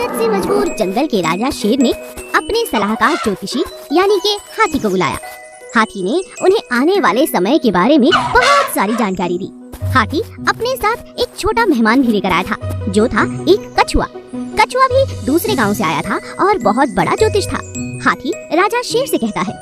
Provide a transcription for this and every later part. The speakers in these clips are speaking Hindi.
आदत से मजबूर जंगल के राजा शेर ने अपने सलाहकार ज्योतिषी यानी के हाथी को बुलाया। हाथी ने उन्हें आने वाले समय के बारे में बहुत सारी जानकारी दी। हाथी अपने साथ एक छोटा मेहमान भी लेकर आया था, जो था एक कछुआ। कछुआ भी दूसरे गांव से आया था और बहुत बड़ा ज्योतिष था। हाथी राजा शेर से कहता है,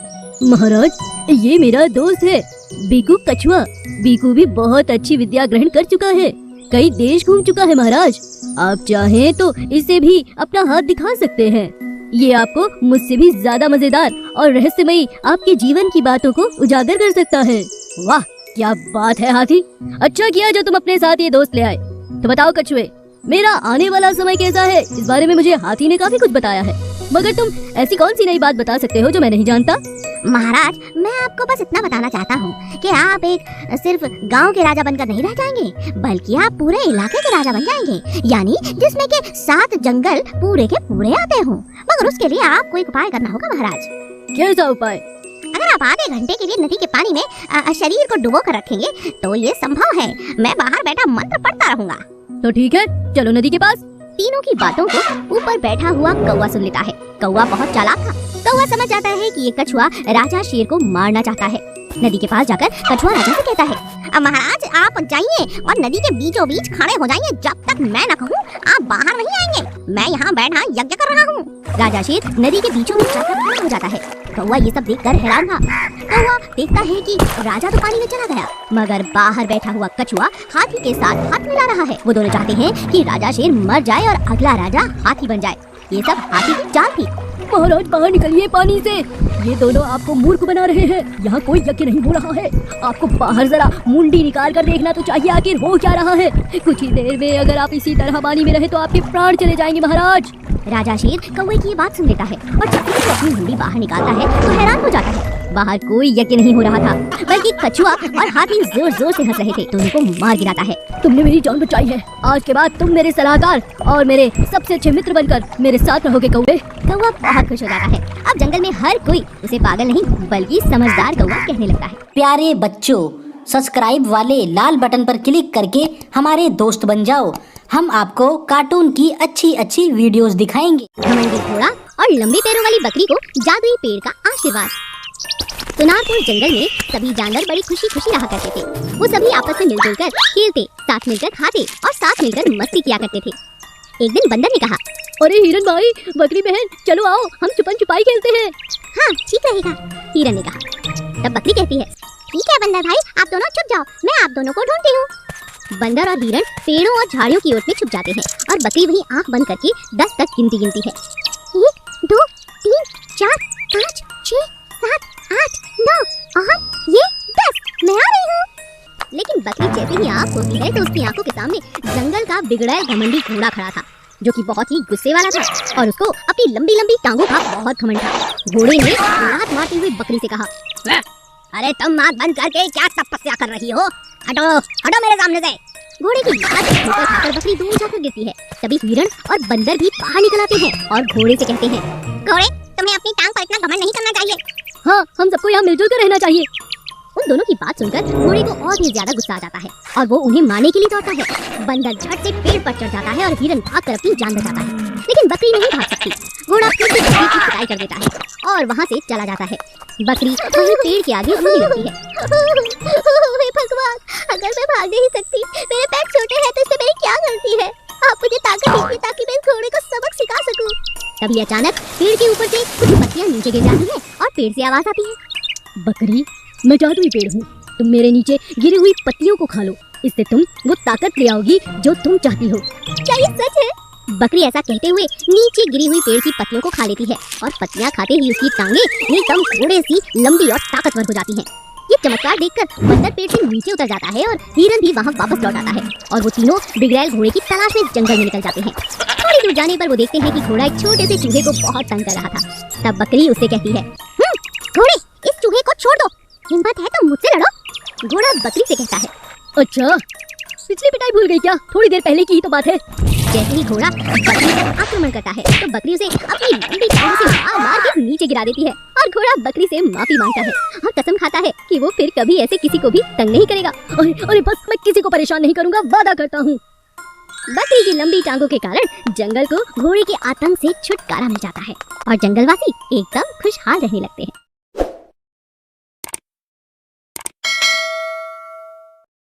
महाराज, ये मेरा दोस्त है बीकू कछुआ। बीकू भी बहुत अच्छी विद्या ग्रहण कर चुका है, कई देश घूम चुका है। महाराज, आप चाहें तो इसे भी अपना हाथ दिखा सकते हैं। ये आपको मुझसे भी ज्यादा मजेदार और रहस्यमयी आपके जीवन की बातों को उजागर कर सकता है। वाह, क्या बात है हाथी, अच्छा किया जो तुम अपने साथ ये दोस्त ले आए। तो बताओ कछुए, मेरा आने वाला समय कैसा है? इस बारे में मुझे हाथी ने काफी कुछ बताया है, मगर तुम ऐसी कौन सी नई बात बता सकते हो जो मैं नहीं जानता? महाराज, मैं आपको बस इतना बताना चाहता हूँ कि आप एक सिर्फ गांव के राजा बनकर नहीं रह जाएंगे, बल्कि आप पूरे इलाके के राजा बन जाएंगे, यानी जिसमें के 7 जंगल पूरे के पूरे आते हों। मगर उसके लिए आपको एक उपाय करना होगा महाराज। कैसा उपाय? अगर आप आधे घंटे के लिए नदी के पानी में शरीर को डुबो कर रखेंगे तो ये संभव है। मैं बाहर बैठा मंत्र पढ़ता रहूंगा। तो ठीक है, चलो नदी के पास। तीनों की बातों को ऊपर बैठा हुआ कौवा सुन लेता है। कौवा बहुत चालाक था। कौवा समझ जाता है कि ये कछुआ राजा शेर को मारना चाहता है। नदी के पास जाकर कछुआ राजा से कहता है, महाराज आप जाइए और नदी के बीचों बीच खड़े हो जाइए। जब तक मैं न कहूँ आप बाहर नहीं आएंगे। मैं यहाँ बैठा यज्ञ कर रहा हूँ। राजा शेर नदी के बीचों बीच जाकर खड़ा हो जाता है। कौवा ये सब देखकर हैरान था। कौवा देखता है कि राजा तो पानी में चला गया, मगर बाहर बैठा हुआ कछुआ हाथी के साथ हाथ मिला रहा है। वो दोनों चाहते हैं कि राजा शेर मर जाए और अगला राजा हाथी बन जाए। ये सब हाथी की चाल थी। महाराज, बाहर निकलिए पानी से, ये दोनों आपको मूर्ख बना रहे हैं। यहाँ कोई यज्ञ नहीं हो रहा है। आपको बाहर जरा मुंडी निकाल कर देखना तो चाहिए, आखिर हो क्या रहा है। कुछ ही देर में अगर आप इसी तरह पानी में रहे तो आपके प्राण चले जाएंगे महाराज। राजा शेर कौवे की ये बात सुन लेता है और जब वो अपनी मुंडी बाहर निकालता है तो हैरान हो जाता है। बाहर कोई यज्ञ नहीं हो रहा था, बल्कि कछुआ और हाथी जोर जोर से हंस रहे थे। तो उनको मार गिराता है। तुमने मेरी जान बचाई है। आज के बाद तुम मेरे सलाहकार और मेरे सबसे अच्छे मित्र बनकर मेरे साथ रहोगे कौवे। कौवा बहुत खुश हो जाता है। अब जंगल में हर कोई उसे पागल नहीं बल्कि समझदार कौवा कहने लगता है। प्यारे बच्चों, सब्सक्राइब वाले लाल बटन पर क्लिक करके हमारे दोस्त बन जाओ। हम आपको कार्टून की अच्छी अच्छी वीडियोस दिखाएंगे। घमंडी घोड़ा और लंबे पैरों वाली बकरी को जादुई पेड़ का आशीर्वाद। सुनारपुर जंगल में सभी जानवर बड़ी खुशी खुशी रहा करते थे। वो सभी आपस में मिलजुल कर खेलते, साथ मिलकर खाते और साथ मिलकर मस्ती किया करते थे। एक दिन बंदर ने कहा, अरे हिरन भाई, बकरी बहन, चलो आओ हम छुपन छुपाई खेलते हैं। हाँ ठीक रहेगा, हिरन ने कहा। तब बकरी कहती है, ठीक है बंदर भाई, आप दोनों छुप जाओ, मैं आप दोनों को ढूंढती हूँ। बंदर और हिरन पेड़ों और झाड़ियों की ओर में छुप जाते हैं और बकरी वहीं आंख बंद करके 10 तक गिनती है। 1 2 3 4 5 6 7 8 9 और ये 10, मैं आ रही हूँ। लेकिन बकरी जैसे ही आँख खोलती है तो उसकी आंखों के सामने जंगल का बिगड़ैल घमंडी घोड़ा खड़ा था, जो कि बहुत ही गुस्से वाला था और उसको अपनी लंबी लंबी टांगों का बहुत घमंड था। घोड़े ने लात मारते हुए बकरी से कहा, अरे तुम आँख बंद करके क्या तपस्या कर रही हो? हटो हटो मेरे सामने से। घोड़े की लात ठोकर खाकर बकरी दूर जाकर गिरती है। तभी हिरण और बंदर भी बाहर निकल आते हैं और घोड़े से कहते हैं, घोड़े तुम्हें अपनी टांग पर इतना घमंड नहीं करना चाहिए। हाँ, हम सबको यहाँ मिलजुल कर रहना चाहिए। उन दोनों की बात सुनकर घोड़े को और भी ज्यादा गुस्सा आ जाता है और वो उन्हें मारने के लिए दौड़ता है। बंदर झट से पेड़ पर चढ़ जाता है और हिरण भागकर अपनी जान बचाता है, लेकिन बकरी नहीं भाग सकती। घोड़ा फिर से बकरी की पिटाई कर देता है और वहाँ से चला जाता है। बकरी वहीं पेड़ के आगे रोने लगती है। हे भगवान, अगर मैं भाग नहीं सकती, मेरे पैर छोटे हैं, तो इससे मेरी क्या गलती है? आप मुझे ताकत दीजिए ताकि मैं इस घोड़े को सबक सिखा सकूं। तभी अचानक पेड़ के ऊपर से कुछ पत्तियां नीचे गिर जाती हैं और पेड़ से आवाज आती है, बकरी, मैं जादुई पेड़ हूँ, तुम मेरे नीचे गिरी हुई पत्तियों को खा लो, इससे तुम वो ताकत ले आओगी जो तुम चाहती हो। क्या ये सच है? बकरी ऐसा कहते हुए नीचे गिरी हुई पेड़ की पत्तियों को खा लेती है और पत्तियां खाते ही उसकी टांगें एकदम घोड़े सी लंबी और ताकतवर हो जाती हैं। ये चमत्कार देखकर बंदर पेड़ से नीचे उतर जाता है और हिरन भी वहाँ वापस लौट आता है और वो तीनों बिगड़ैल घोड़े की तलाश में जंगल में निकल जाते हैं। थोड़ी दूर जाने पर वो देखते हैं कि घोड़ा एक छोटे से चूहे को बहुत तंग कर रहा था। तब बकरी उससे कहती है, घोड़े, इस चूहे को छोड़ दो, हिम्मत है तो मुझसे लड़ो। घोड़ा बकरी से कहता है, अच्छा, पिछली पिटाई भूल गई क्या? थोड़ी देर पहले की ही तो बात है। जैसे ही घोड़ा बकरी पर आक्रमण करता है तो बकरी उसे अपनी लंबी टांगों से मार मार के नीचे गिरा देती है और घोड़ा बकरी से माफी मांगता है और कसम खाता है कि वो फिर कभी ऐसे किसी को भी तंग नहीं करेगा। अरे बस, मैं किसी को परेशान नहीं करूंगा, वादा करता हूँ। बकरी की लंबी टांगों के कारण जंगल को घोड़े के आतंक से छुटकारा मिल जाता है और जंगलवासी एकदम खुशहाल रहने लगते हैं।